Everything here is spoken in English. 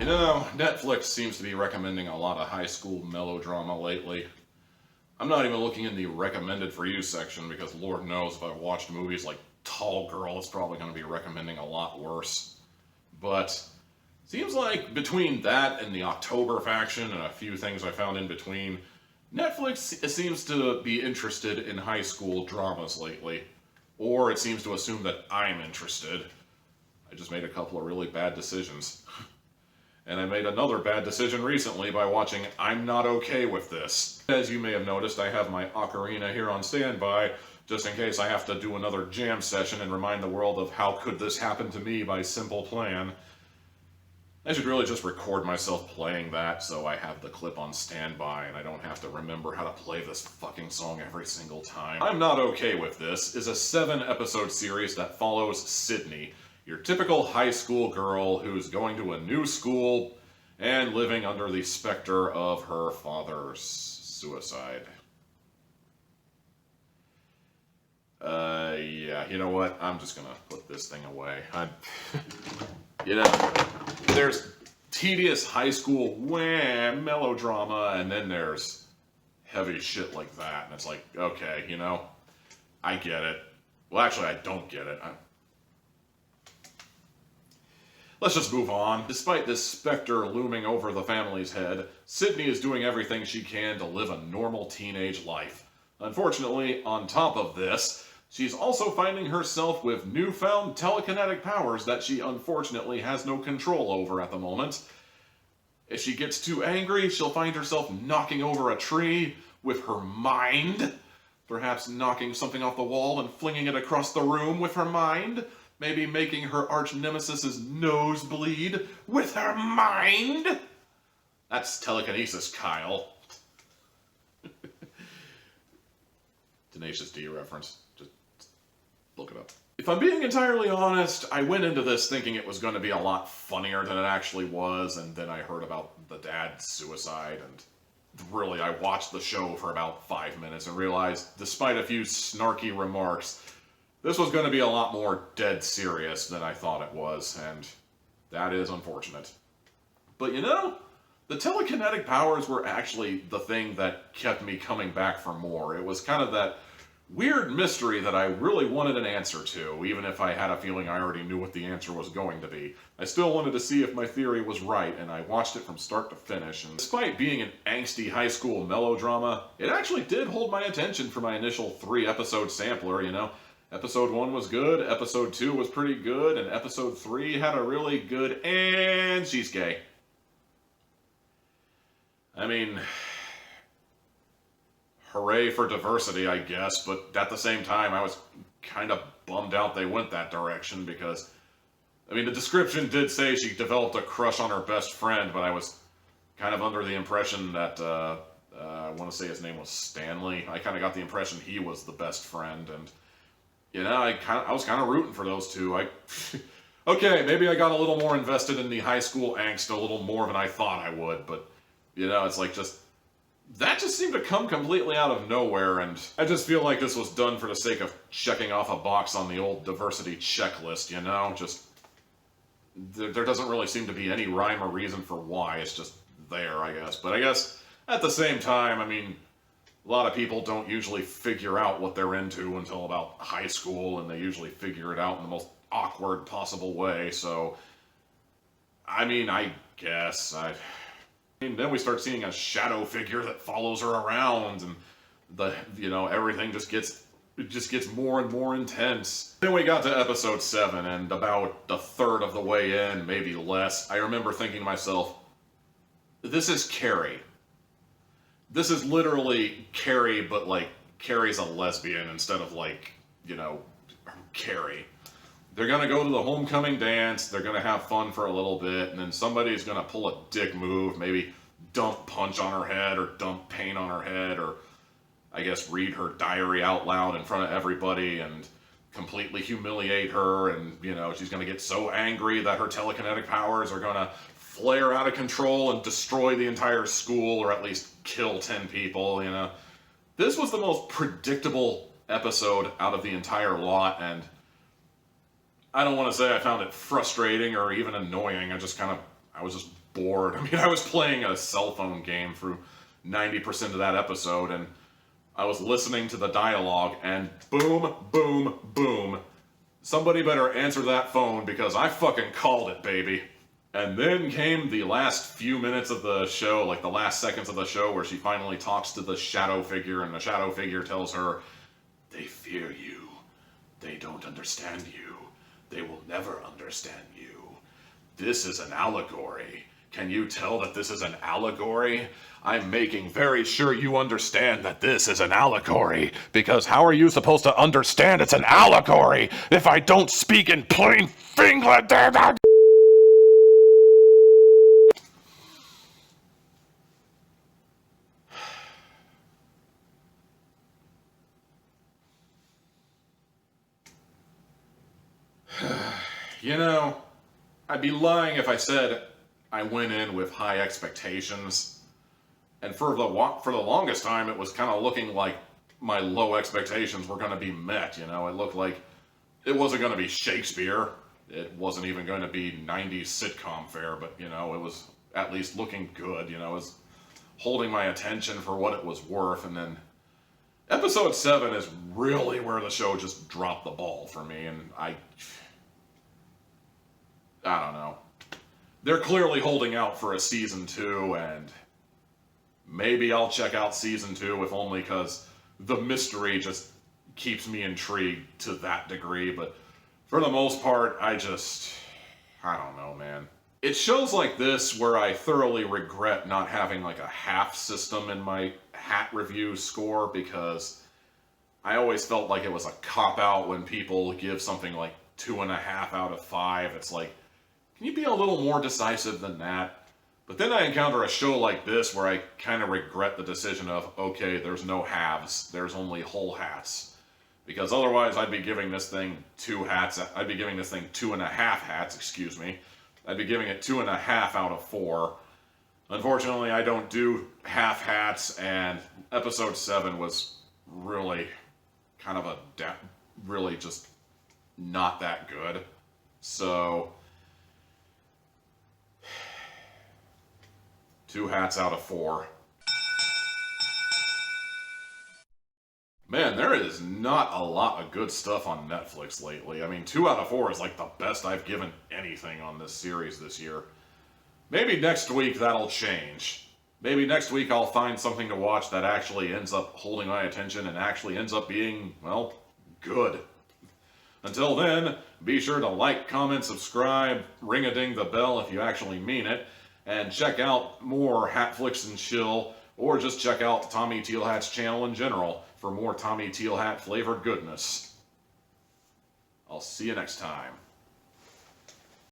You know, Netflix seems to be recommending a lot of high school melodrama lately. I'm not even looking in the recommended for you section because Lord knows if I've watched movies like Tall Girl, it's probably going to be recommending a lot worse. But seems like between that and the October faction and a few things I found in between, Netflix seems to be interested in high school dramas lately. Or it seems to assume that I'm interested. I just made a couple of really bad decisions. And I made another bad decision recently by watching I'm Not Okay With This. As you may have noticed, I have my ocarina here on standby, just in case I have to do another jam session and remind the world of How Could This Happen to Me by Simple Plan. I should really just record myself playing that so I have the clip on standby and I don't have to remember how to play this fucking song every single time. I'm Not Okay With This is a 7-episode series that follows Sydney, your typical high school girl who's going to a new school and living under the specter of her father's suicide. Yeah, you know what? I'm just gonna put this thing away. You know, there's tedious high school melodrama, and then there's heavy shit like that, and it's like, okay, you know, I get it. Well, actually, I don't get it. Let's just move on. Despite this specter looming over the family's head, Sydney is doing everything she can to live a normal teenage life. Unfortunately, on top of this, she's also finding herself with newfound telekinetic powers that she unfortunately has no control over at the moment. If she gets too angry, she'll find herself knocking over a tree with her mind. Perhaps knocking something off the wall and flinging it across the room with her mind. Maybe making her arch nemesis's nose bleed with her mind. That's telekinesis, Kyle. Tenacious D reference. Just look it up. If I'm being entirely honest, I went into this thinking it was going to be a lot funnier than it actually was, and then I heard about the dad's suicide, and really I watched the show for about 5 minutes and realized, despite a few snarky remarks, this was going to be a lot more dead serious than I thought it was, and that is unfortunate. But you know, the telekinetic powers were actually the thing that kept me coming back for more. It was kind of that weird mystery that I really wanted an answer to, even if I had a feeling I already knew what the answer was going to be. I still wanted to see if my theory was right, and I watched it from start to finish, and despite being an angsty high school melodrama, it actually did hold my attention for my initial 3-episode sampler, you know. Episode 1 was good, Episode 2 was pretty good, and Episode 3 had a really good, and she's gay. I mean, hooray for diversity, I guess, but at the same time, I was kind of bummed out they went that direction because, I mean, the description did say she developed a crush on her best friend, but I was kind of under the impression that, I want to say his name was Stanley. I kind of got the impression he was the best friend, and you know, I was kind of rooting for those two. Okay, maybe I got a little more invested in the high school angst a little more than I thought I would, but, you know, it's like that just seemed to come completely out of nowhere, and I just feel like this was done for the sake of checking off a box on the old diversity checklist, you know? Just, there doesn't really seem to be any rhyme or reason for why, it's just there, I guess. But I guess, at the same time, I mean, a lot of people don't usually figure out what they're into until about high school, and they usually figure it out in the most awkward possible way, so, I mean, I guess, then we start seeing a shadow figure that follows her around, and you know, everything just gets more and more intense. Then we got to Episode 7, and about a third of the way in, maybe less, I remember thinking to myself, this is Carrie. This is literally Carrie, but, like, Carrie's a lesbian instead of, like, you know, Carrie. They're gonna go to the homecoming dance, they're gonna have fun for a little bit, and then somebody's gonna pull a dick move, maybe dump punch on her head, or dump paint on her head, or, I guess, read her diary out loud in front of everybody, and completely humiliate her, and, you know, she's gonna get so angry that her telekinetic powers are gonna flare out of control and destroy the entire school, or at least kill 10 people, you know. This was the most predictable episode out of the entire lot, and I don't want to say I found it frustrating or even annoying. I was just bored. I mean, I was playing a cell phone game through 90% of that episode, and I was listening to the dialogue, and boom, boom, boom. Somebody better answer that phone because I fucking called it, baby. And then came the last few minutes of the show, like the last seconds of the show, where she finally talks to the shadow figure, and the shadow figure tells her, "They fear you. They don't understand you. They will never understand you. This is an allegory. Can you tell that this is an allegory? I'm making very sure you understand that this is an allegory, because how are you supposed to understand it's an allegory if I don't speak in plain English?" You know, I'd be lying if I said I went in with high expectations. And for the longest time, it was kind of looking like my low expectations were going to be met, you know? It looked like it wasn't going to be Shakespeare. It wasn't even going to be 90s sitcom fare, but, you know, it was at least looking good, you know? It was holding my attention for what it was worth, and then episode 7 is really where the show just dropped the ball for me, and I don't know. They're clearly holding out for a season 2, and maybe I'll check out season 2 if only because the mystery just keeps me intrigued to that degree, but for the most part, I don't know, man. It's shows like this where I thoroughly regret not having like a half system in my hat review score, because I always felt like it was a cop-out when people give something like 2.5 out of 5. It's like, can you be a little more decisive than that? But then I encounter a show like this where I kind of regret the decision of, okay, there's no halves, there's only whole hats. Because otherwise I'd be giving this thing 2 hats, I'd be giving this thing 2.5 hats, excuse me. I'd be giving it 2.5 out of 4. Unfortunately, I don't do half hats, and episode 7 was really kind of really just not that good. So 2 hats out of 4. Man, there is not a lot of good stuff on Netflix lately. I mean, 2 out of 4 is like the best I've given anything on this series this year. Maybe next week that'll change. Maybe next week I'll find something to watch that actually ends up holding my attention and actually ends up being, well, good. Until then, be sure to like, comment, subscribe, ring-a-ding the bell if you actually mean it, and check out more Hatflix and chill, or just check out Tommy Tealhat's channel in general for more Tommy Tealhat flavored goodness. I'll see you next time.